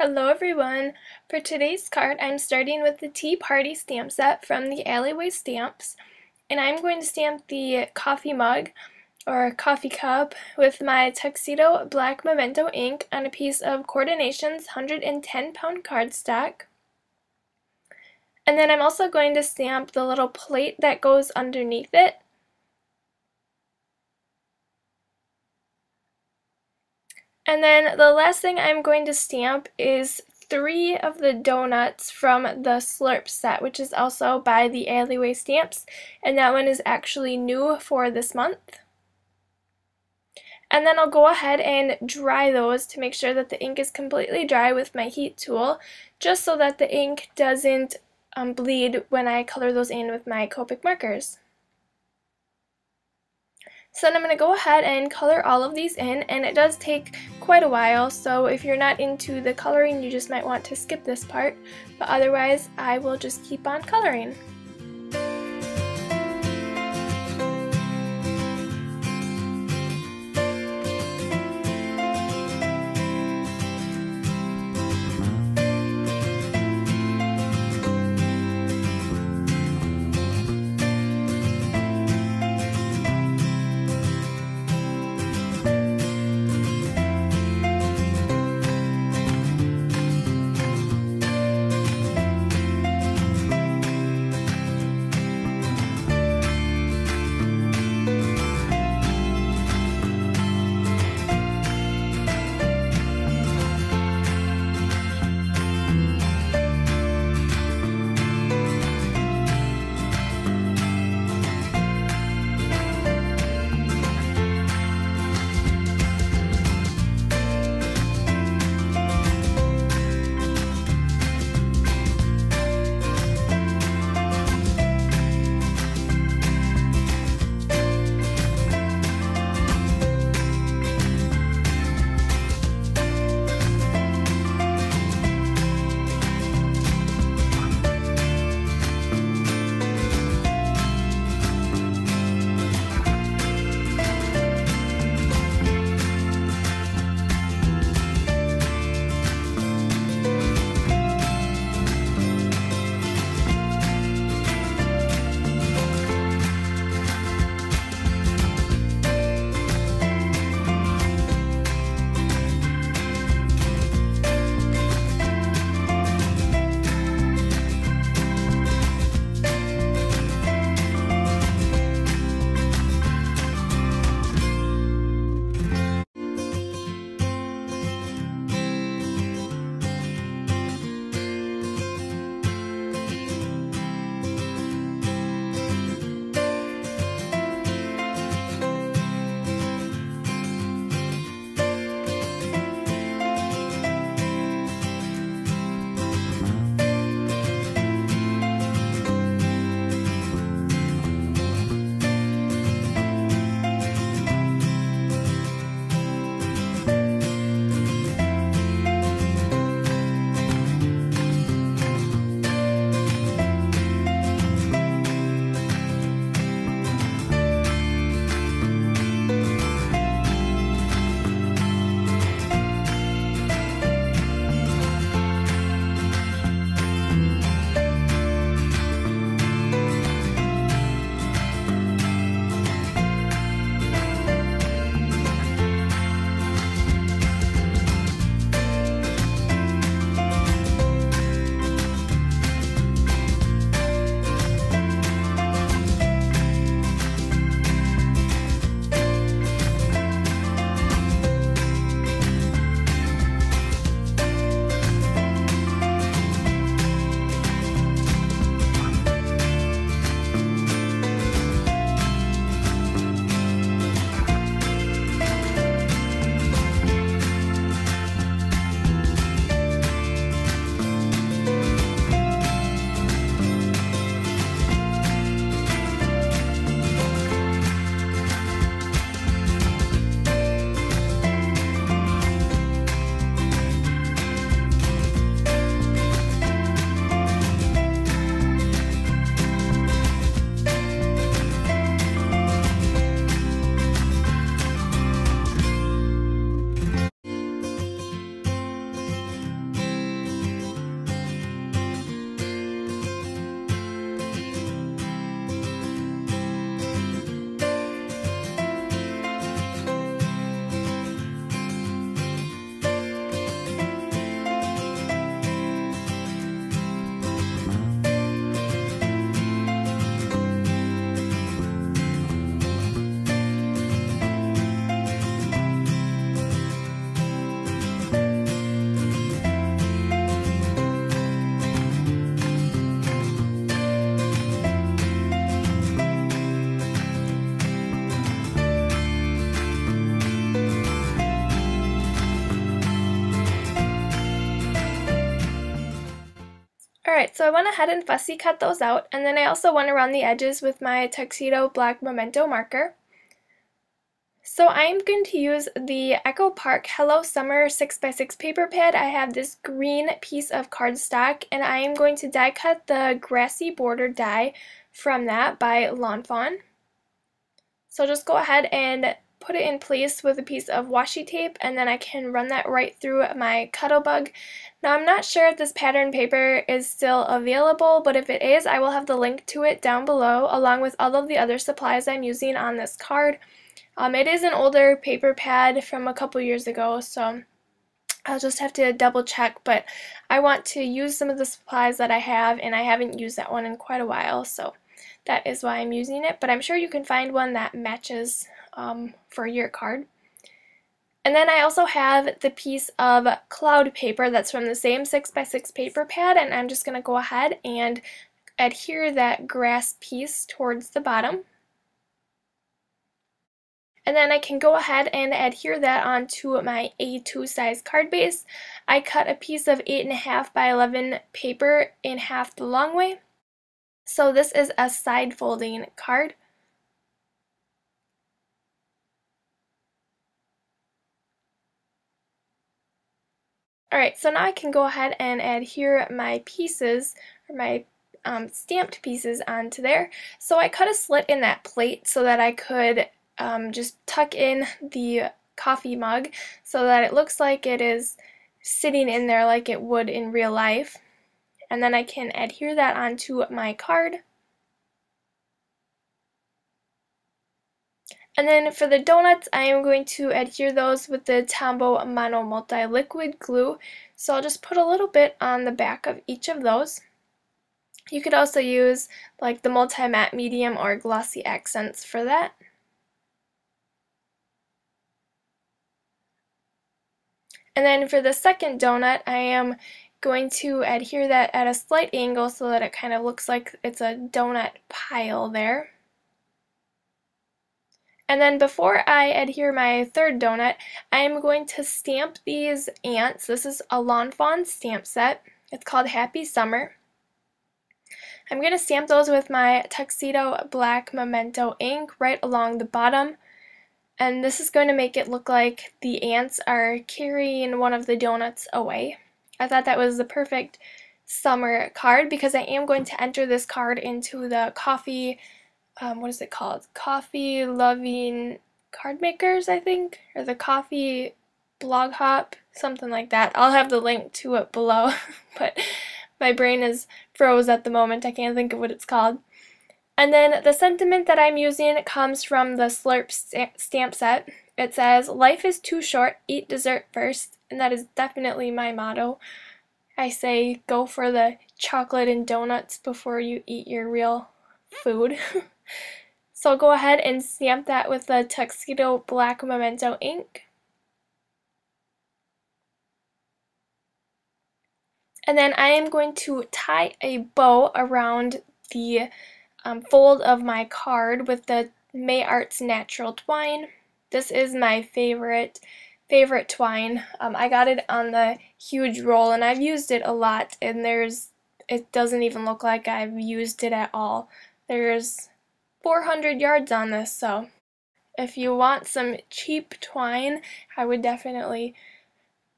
Hello everyone! For today's card, I'm starting with the Tea Party stamp set from the Alleyway Stamps, and I'm going to stamp the coffee mug or coffee cup with my Tuxedo Black Memento ink on a piece of Coordination's 110-pound cardstock. And then I'm also going to stamp the little plate that goes underneath it. And then the last thing I'm going to stamp is 3 of the donuts from the Slurp set, which is also by the Alleyway Stamps, and that one is actually new for this month. And then I'll go ahead and dry those to make sure that the ink is completely dry with my heat tool, just so that the ink doesn't bleed when I color those in with my Copic markers. So then I'm going to go ahead and color all of these in, and it does take quite a while, so if you're not into the coloring, you just might want to skip this part, but otherwise I will just keep on coloring. Alright, so I went ahead and fussy cut those out, and then I also went around the edges with my Tuxedo Black Memento marker. So I'm going to use the Echo Park Hello Summer 6x6 paper pad. I have this green piece of cardstock, and I am going to die cut the grassy border die from that by Lawn Fawn. So just go ahead and put it in place with a piece of washi tape, and then I can run that right through my Cuttlebug. Now I'm not sure if this pattern paper is still available, but if it is, I will have the link to it down below along with all of the other supplies I'm using on this card. It is an older paper pad from a couple years ago, so I'll just have to double check, but I want to use some of the supplies that I have, and I haven't used that one in quite a while, so that is why I'm using it, but I'm sure you can find one that matches for your card. And then I also have the piece of cloud paper that's from the same 6x6 paper pad, and I'm just going to go ahead and adhere that grass piece towards the bottom. And then I can go ahead and adhere that onto my A2 size card base. I cut a piece of 8.5 by 11 paper in half the long way. So this is a side folding card. Alright, so now I can go ahead and adhere my pieces, or my stamped pieces onto there. So I cut a slit in that plate so that I could just tuck in the coffee mug so that it looks like it is sitting in there like it would in real life. And then I can adhere that onto my card. And then for the donuts, I am going to adhere those with the Tombow Mono Multi-Liquid Glue. So I'll just put a little bit on the back of each of those. You could also use like the multi-matte medium or glossy accents for that. And then for the second donut, I am going to adhere that at a slight angle so that it kind of looks like it's a donut pile there. And then before I adhere my third donut, I am going to stamp these ants. This is a Lawn Fawn stamp set. It's called Happy Summer. I'm going to stamp those with my Tuxedo Black Memento ink right along the bottom. And this is going to make it look like the ants are carrying one of the donuts away. I thought that was the perfect summer card because I am going to enter this card into the coffee, what is it called? Coffee Loving Card Makers, I think? Or the Coffee Blog Hop, something like that. I'll have the link to it below, but my brain is froze at the moment. I can't think of what it's called. And then the sentiment that I'm using comes from the Slurp stamp set. It says, "Life is too short, eat dessert first," and that is definitely my motto. I say go for the chocolate and donuts before you eat your real food. So I'll go ahead and stamp that with the Tuxedo Black Memento ink. And then I am going to tie a bow around the fold of my card with the May Arts Natural Twine. This is my favorite twine. I got it on the huge roll and I've used it a lot, and it doesn't even look like I've used it at all. There's 400 yards on this, so if you want some cheap twine, I would definitely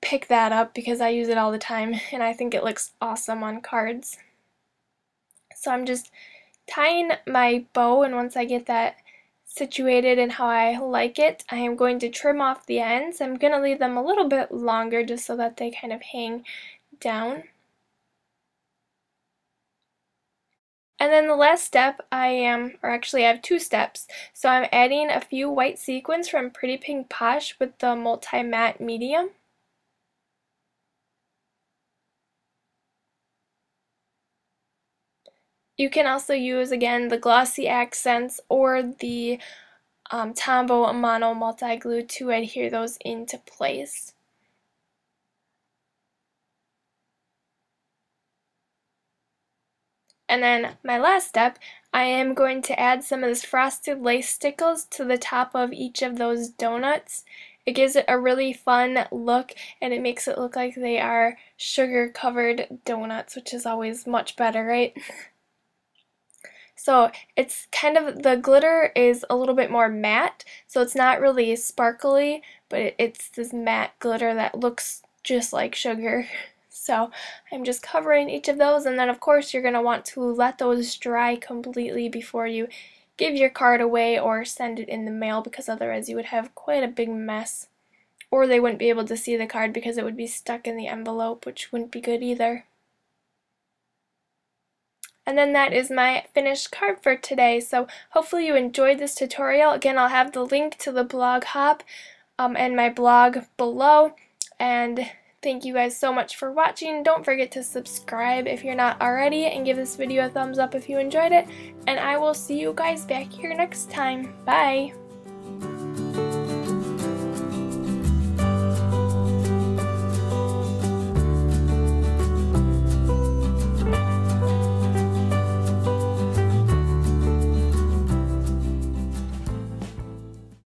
pick that up because I use it all the time and I think it looks awesome on cards. So I'm just tying my bow, and once I get that situated and how I like it, I am going to trim off the ends. I'm going to leave them a little bit longer just so that they kind of hang down. And then the last step I have two steps. So I'm adding a few white sequins from Pretty Pink Posh with the multi-matte medium. You can also use, again, the glossy accents or the Tombow Mono Multi-Glue to adhere those into place. And then my last step, I am going to add some of this frosted lace stickles to the top of each of those donuts. It gives it a really fun look, and it makes it look like they are sugar-covered donuts, which is always much better, right? So it's kind of, the glitter is a little bit more matte, so it's not really sparkly, but it's this matte glitter that looks just like sugar. So I'm just covering each of those, and then of course you're going to want to let those dry completely before you give your card away or send it in the mail, because otherwise you would have quite a big mess. Or they wouldn't be able to see the card because it would be stuck in the envelope, which wouldn't be good either. And then that is my finished card for today. So hopefully you enjoyed this tutorial. Again, I'll have the link to the blog hop and my blog below. And thank you guys so much for watching. Don't forget to subscribe if you're not already, and give this video a thumbs up if you enjoyed it. And I will see you guys back here next time. Bye!